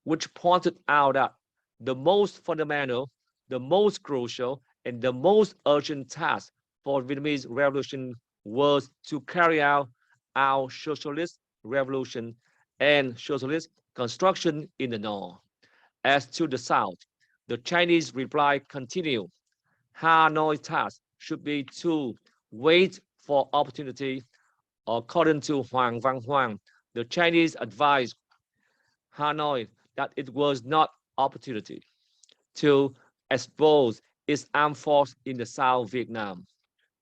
which pointed out that the most fundamental, the most crucial, and the most urgent task for Vietnamese revolution was to carry out our socialist revolution and socialist construction in the North. As to the South, the Chinese reply continued. Hanoi's task should be to wait for opportunity. According to Hoàng Văn Hoàng, the Chinese advised Hanoi that it was not opportunity to expose its armed force in the South Vietnam.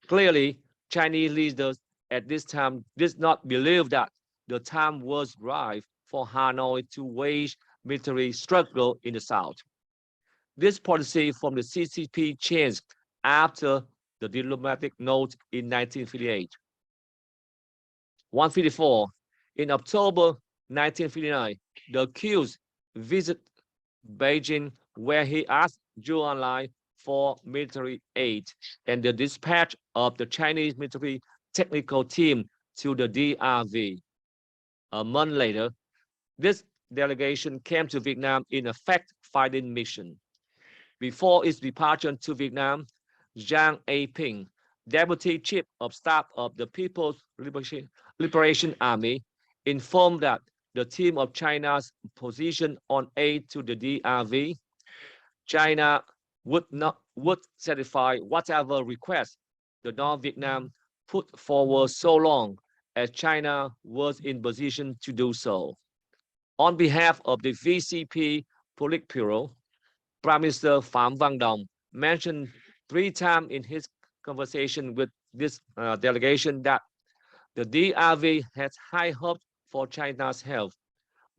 Clearly, Chinese leaders at this time did not believe that the time was right for Hanoi to wage military struggle in the South. This policy from the CCP changed after the diplomatic note in 1958. 154. In October 1959, the accused visited Beijing, where he asked Zhou Enlai for military aid and the dispatch of the Chinese military technical team to the DRV. A month later, this delegation came to Vietnam in a fact-finding mission. Before its departure to Vietnam, Giang A. Ping, Deputy Chief of Staff of the People's Liberation Army, informed that the team of China's position on aid to the DRV, China would satisfy whatever request the North Vietnam put forward so long as China was in position to do so. On behalf of the VCP Politburo, Prime Minister Pham Van Dong mentioned 3 times in his conversation with this delegation that the DRV has high hopes for China's help.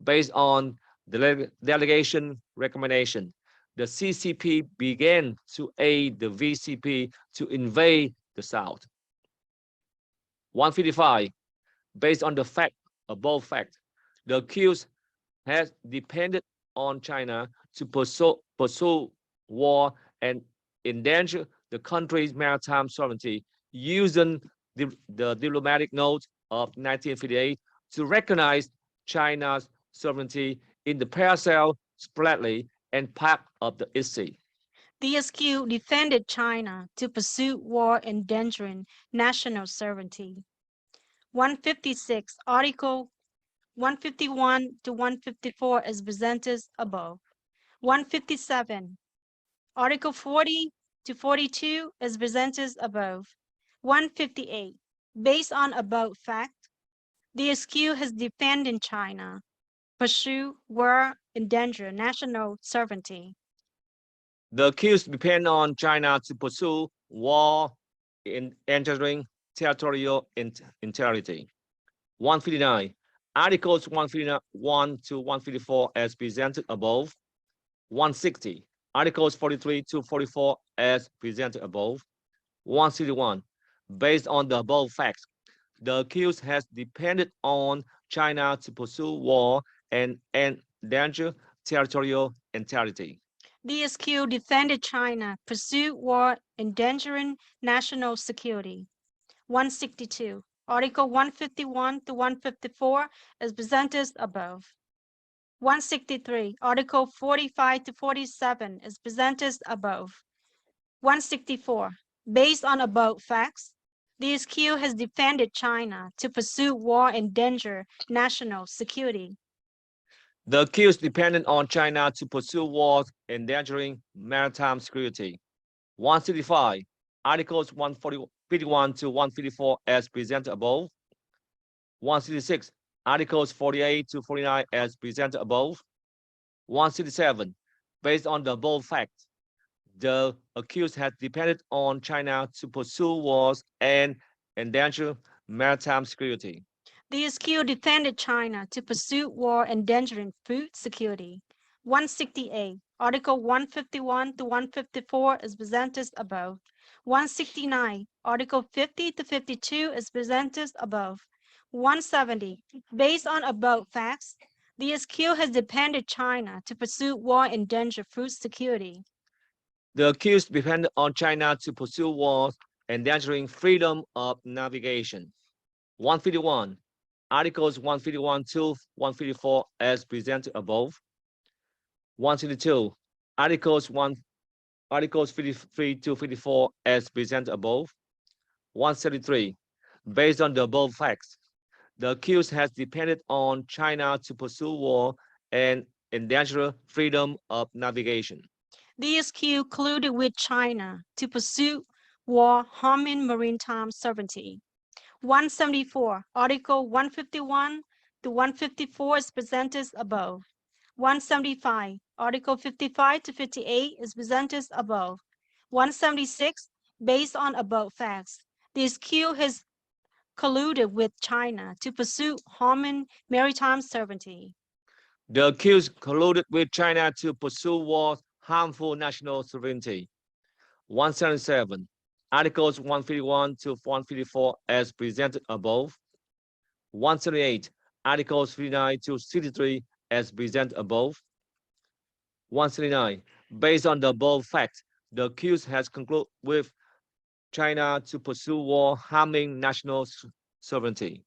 Based on the delegation recommendation, the CCP began to aid the VCP to invade the South. 155. Based on the above fact, the accused has depended on China to pursue war and endanger the country's maritime sovereignty using the diplomatic note of 1958 to recognize China's sovereignty in the Paracel, Spratly, and part of the East Sea. The SQ defended China to pursue war endangering national sovereignty. 156, Article 151 to 154 is presented above. 157, Article 40 to 42 is presented above. 158, based on above fact, the SQ has defended China, pursue war, endanger national sovereignty. The accused depend on China to pursue war in endangering territorial integrity. 159. Articles 151 to 154 as presented above. 160. Articles 43 to 44 as presented above. 161. Based on the above facts, the accused has depended on China to pursue war and endanger territorial integrity. The SQ defended China, pursue war, endangering national security. 162. Article 151 to 154 is presented above. 163. Article 45 to 47 is presented above. 164. Based on above facts, the SQ has defended China to pursue war and endanger national security. The accused depended on China to pursue wars endangering maritime security. 165. Articles 151 to 154 as presented above. 166. Articles 48 to 49 as presented above. 167. Based on the above facts, the accused has depended on China to pursue wars and endanger maritime security. The SQ defended China to pursue war endangering food security. 168. Article 151 to 154 is presented above. 169. Article 50 to 52 is presented above. 170. Based on above facts, the SQ has depended China to pursue war and endanger food security. The accused depended on China to pursue wars endangering freedom of navigation. 151. Articles 151 to 154 as presented above. 162. Articles 53 to 54 as presented above. 173. Based on the above facts, the accused has depended on China to pursue war and endanger freedom of navigation. The SQ colluded with China to pursue war harming maritime sovereignty. 174. Article 151 to 154 is presented above. 175. Article 55 to 58 is presented above. 176. Based on above facts, the SQ has colluded with China to pursue harming maritime sovereignty. The accused colluded with China to pursue wars harmful national sovereignty. 177. Articles 151 to 154 as presented above. 178. Articles 59 to 63 as presented above. 179. Based on the above facts, the accused has concluded with China to pursue war harming national sovereignty.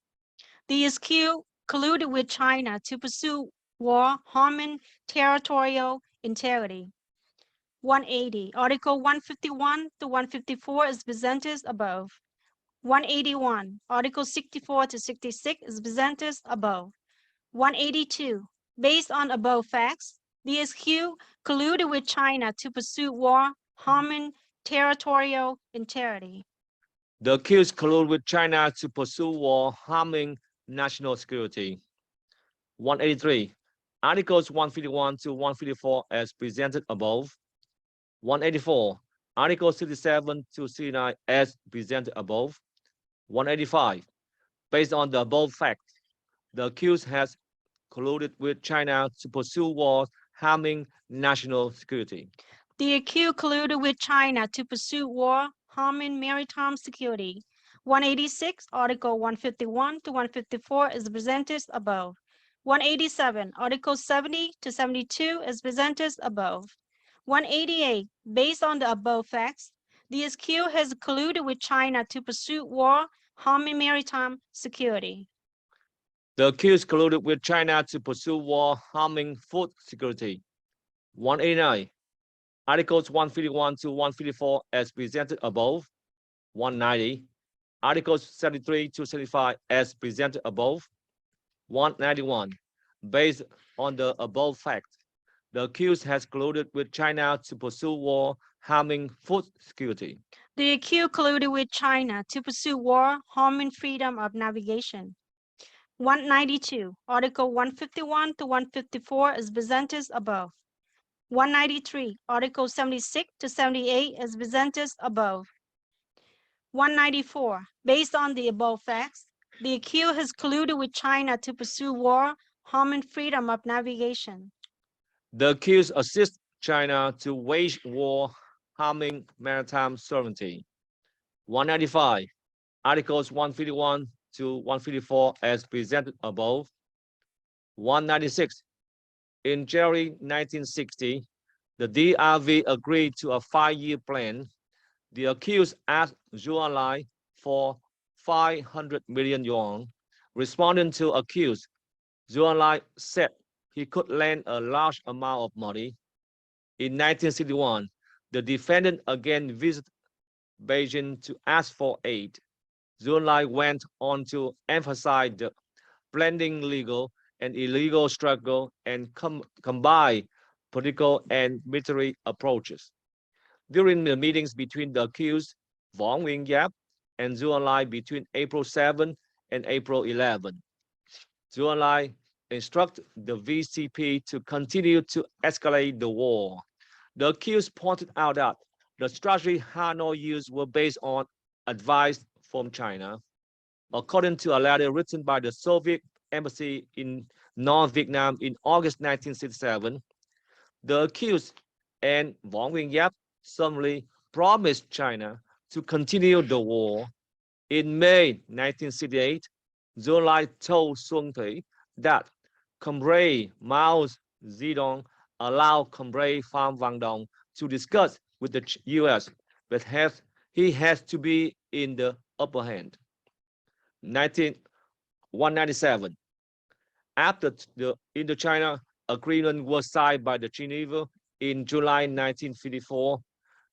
The SQ colluded with China to pursue war harming territorial integrity. 180. Article 151 to 154 is presented above. 181. Article 64 to 66 is presented above. 182. Based on above facts, the SQ colluded with China to pursue war harming territorial integrity. The accused collude with China to pursue war harming national security. 183. Articles 151 to 154 as presented above. 184. Article 67 to 69 as presented above. 185. Based on the above fact, the accused has colluded with China to pursue war harming national security. The accused colluded with China to pursue war harming maritime security. 186, Article 151 to 154 is presented above. 187, Article 70 to 72 is presented above. 188, based on the above facts, the accused has colluded with China to pursue war harming maritime security. The accused colluded with China to pursue war harming food security. 189. Articles 151 to 154 as presented above. 190. Articles 73 to 75 as presented above. 191. Based on the above fact, the accused has colluded with China to pursue war harming food security. The accused colluded with China to pursue war harming freedom of navigation. 192, Article 151 to 154 is presented above. 193, Article 76 to 78 is presented above. 194, based on the above facts, the accused has colluded with China to pursue war harming freedom of navigation. The accused assists China to wage war harming maritime sovereignty. 195. Articles 151 to 154 as presented above. 196. In January 1960, the DRV agreed to a 5-year plan. The accused asked Zhou Enlai for 500 million yuan. Responding to accused, Zhou Enlai said he could lend a large amount of money. In 1961, the defendant again visited Beijing to ask for aid. Zhou Enlai went on to emphasize the blending legal and illegal struggle and combine political and military approaches. During the meetings between the accused, Wang Wingyap, and Zhou Enlai between April 7 and April 11, Zhou Enlai instructed the VCP to continue to escalate the war. The accused pointed out that the strategy Hanoi used were based on advice from China. According to a letter written by the Soviet embassy in North Vietnam in August 1967, the accused and Wang Wingyap solemnly promised China to continue the war. In May 1968, Zhou Enlai told Xuân Thủy that Comrade Mao Zedong allowed Comrade Pham Van Dong to discuss with the US, but he has to be in the upper hand. 197. After the Indochina Agreement was signed by the Geneva in July 1954,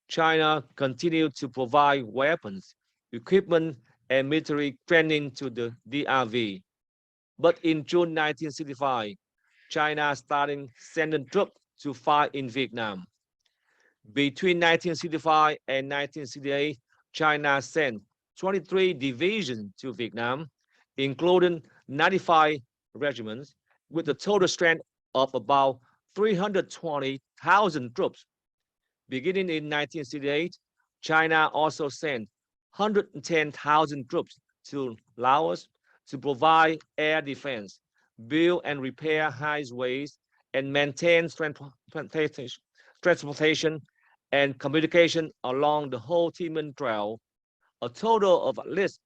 China continued to provide weapons, equipment, and military training to the DRV. But in June 1965, China started sending troops to fight in Vietnam. Between 1965 and 1968, China sent 23 divisions to Vietnam, including 95 regiments, with a total strength of about 320,000 troops. Beginning in 1968, China also sent 110,000 troops to Laos to provide air defense, build and repair highways, and maintain transportation and communication along the Ho Chi Minh Trail. A total of at least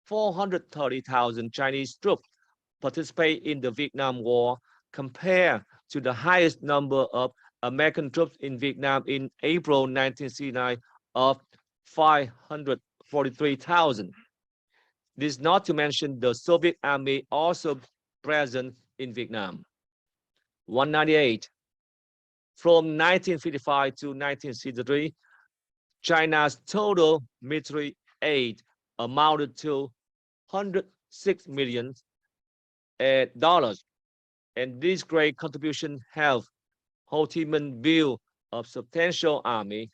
430,000 Chinese troops participate in the Vietnam War, compared to the highest number of American troops in Vietnam in April 1969 of 543,000. This is not to mention the Soviet army also present in Vietnam. 198. From 1955 to 1963, China's total military aid amounted to $106 million, and this great contribution helped Ho Chi Minh build a substantial army.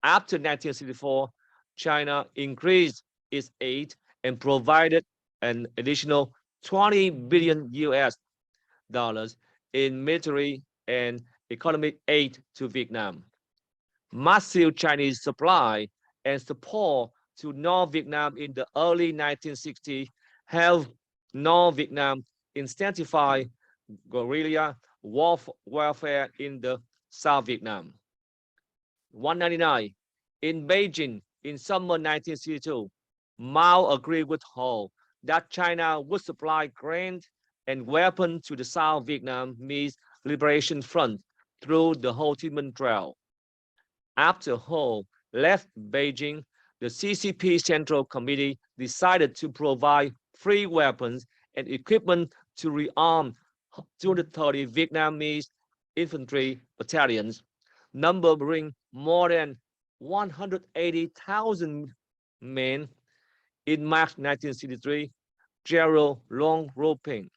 After 1964, China increased its aid and provided an additional 20 billion US dollars in military and economic aid to Vietnam. Massive Chinese supply and support to North Vietnam in the early 1960s helped North Vietnam intensify guerrilla warfare in the South Vietnam. 199. In Beijing, in summer 1962, Mao agreed with Ho that China would supply grain and weapons to the South Vietnamese Liberation Front through the Ho Chi Minh Trail. After Ho left Beijing, the CCP Central Committee decided to provide free weapons and equipment to rearm 230 Vietnamese infantry battalions, numbering more than 180,000 men. In March 1963, General Long Roping,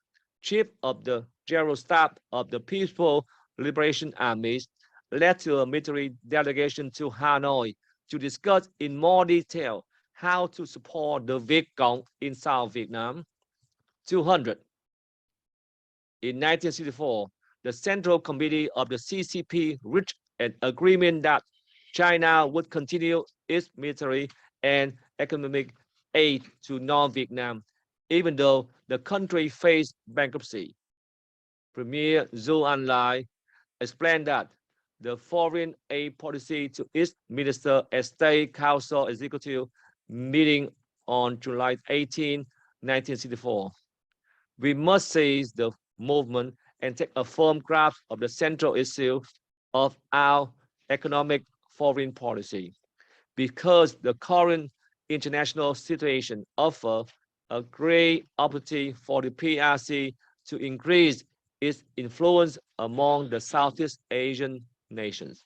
chief of the General Staff of the Peaceful Liberation Armies, led to a military delegation to Hanoi to discuss in more detail how to support the Viet Cong in South Vietnam. 200. In 1964, the Central Committee of the CCP reached an agreement that China would continue its military and economic aid to North Vietnam, even though the country faced bankruptcy. Premier Zhou Enlai explained that the foreign aid policy to its Minister at State Council Executive meeting on July 18, 1964. We must seize the movement and take a firm grasp of the central issue of our economic foreign policy, because the current international situation offers a great opportunity for the PRC to increase its influence among the Southeast Asian nations.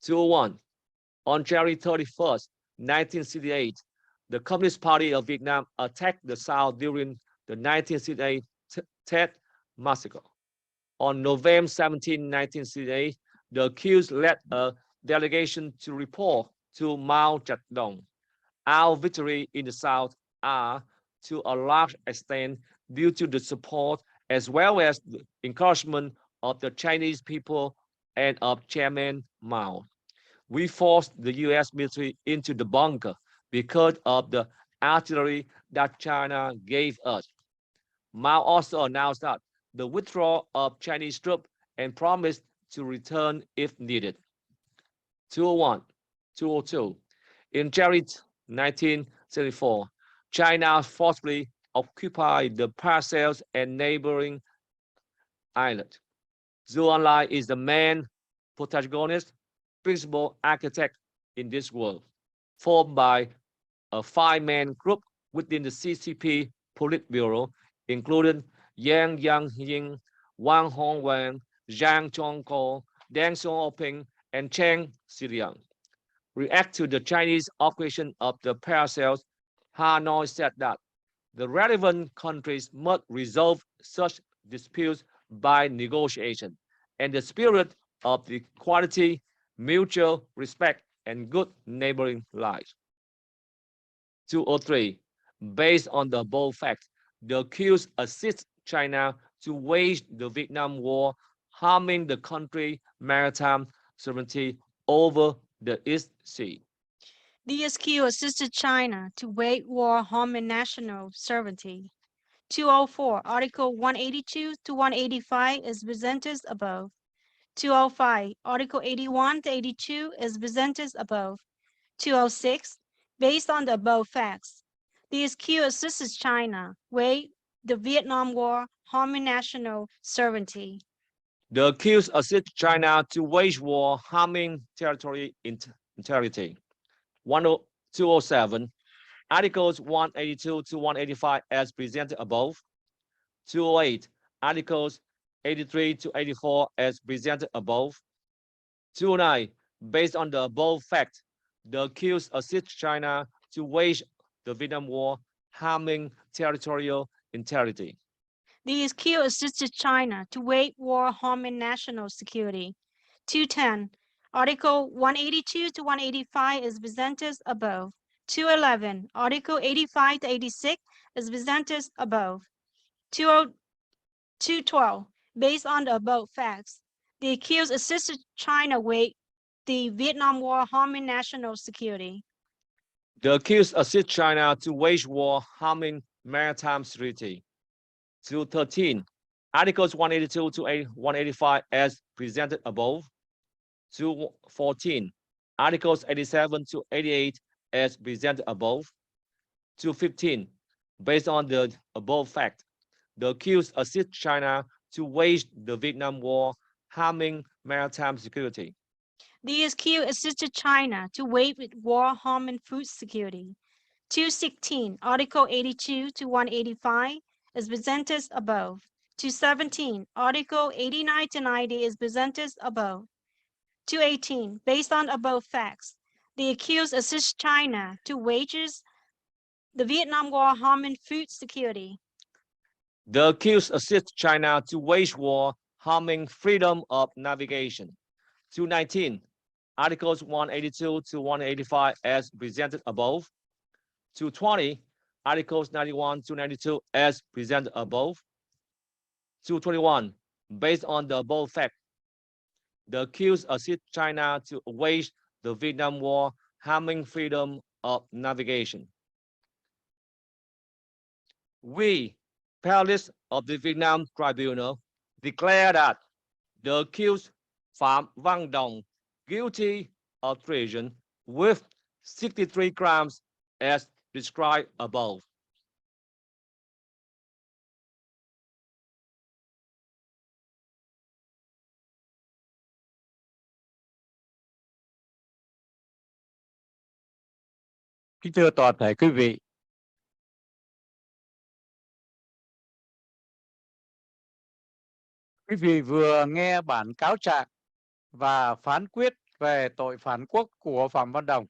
201. On January 31st, 1968, the Communist Party of Vietnam attacked the South during the 1968 Tet Massacre. On November 17, 1968, the accused led a delegation to report to Mao Zedong. Our victory in the South are, to a large extent, due to the support as well as the encouragement of the Chinese people and of Chairman Mao. We forced the US military into the bunker because of the artillery that China gave us. Mao also announced that the withdrawal of Chinese troops and promised to return if needed. 201, 202. In January 1974, China forcibly occupied the parcels and neighboring islands. Zhou Enlai is the main protagonist, principal architect in this world, formed by a 5-man group within the CCP Politburo, including Yang Yang-ying, Wang Hongwen, Zhang Chongko, Deng Xiaoping, and Cheng Xiliang. React to the Chinese occupation of the parcels, Hanoi said that the relevant countries must resolve such disputes by negotiation and the spirit of equality, mutual respect, and good neighboring life. 203. Based on the above facts, the accused assist China to wage the Vietnam War, harming the country's maritime sovereignty over the East Sea. The accused assisted China to wage war harming national sovereignty. 204, Article 182 to 185 is presented above. 205, Article 81 to 82 is presented above. 206, based on the above facts, the accused assisted China wage the Vietnam War harming national sovereignty. The accused assist China to wage war harming territory integrity. 207, Articles 182 to 185 as presented above. 208, Articles 83 to 84 as presented above. 209. Based on the above fact, the accused assists China to wage the Vietnam War, harming territorial integrity. The accused assisted China to wage war harming national security. 210. Article 182 to 185 is presented above. 211. Article 85 to 86 is presented above. 212. Based on the above facts, the accused assisted China wage the Vietnam War harming national security. The accused assists China to wage war, harming maritime security. 213. Articles 182 to 185 as presented above. 214. Articles 87 to 88 as presented above. 215. Based on the above fact, the accused assists China to wage the Vietnam War, harming maritime security. The accused assisted China to wage war harming food security. 216. Article 82 to 185 is presented above. 217. Article 89 to 90 is presented above. 218. Based on above facts, the accused assists China to wage the Vietnam War harming food security. The accused assists China to wage war, harming freedom of navigation. 219. Articles 182 to 185 as presented above. 220. Articles 91 to 92 as presented above. 221. Based on the above fact, the accused assists China to wage the Vietnam War, harming freedom of navigation. We, panelists of the Vietnam Tribunal, declare that the accused Phạm Văn Đồng guilty of treason with 63 crimes as described above. Kính thưa toàn thể quý vị, quý vị vừa nghe bản cáo trạng và phán quyết về tội phản quốc của Phạm Văn Đồng.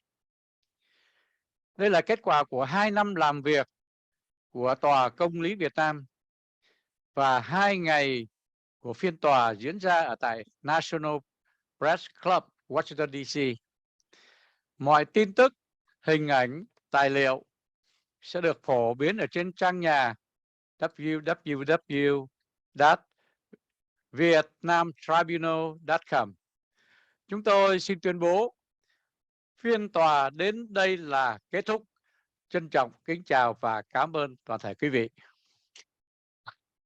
Đây là kết quả của 2 năm làm việc của Tòa Công lý Việt Nam và 2 ngày của phiên tòa diễn ra ở tại National Press Club, Washington, D.C. Mọi tin tức, hình ảnh, tài liệu sẽ được phổ biến ở trên trang nhà www.vietnamtribunal.com. Chúng tôi xin tuyên bố phiên tòa đến đây là kết thúc. Trân trọng kính chào và cảm ơn toàn thể quý vị.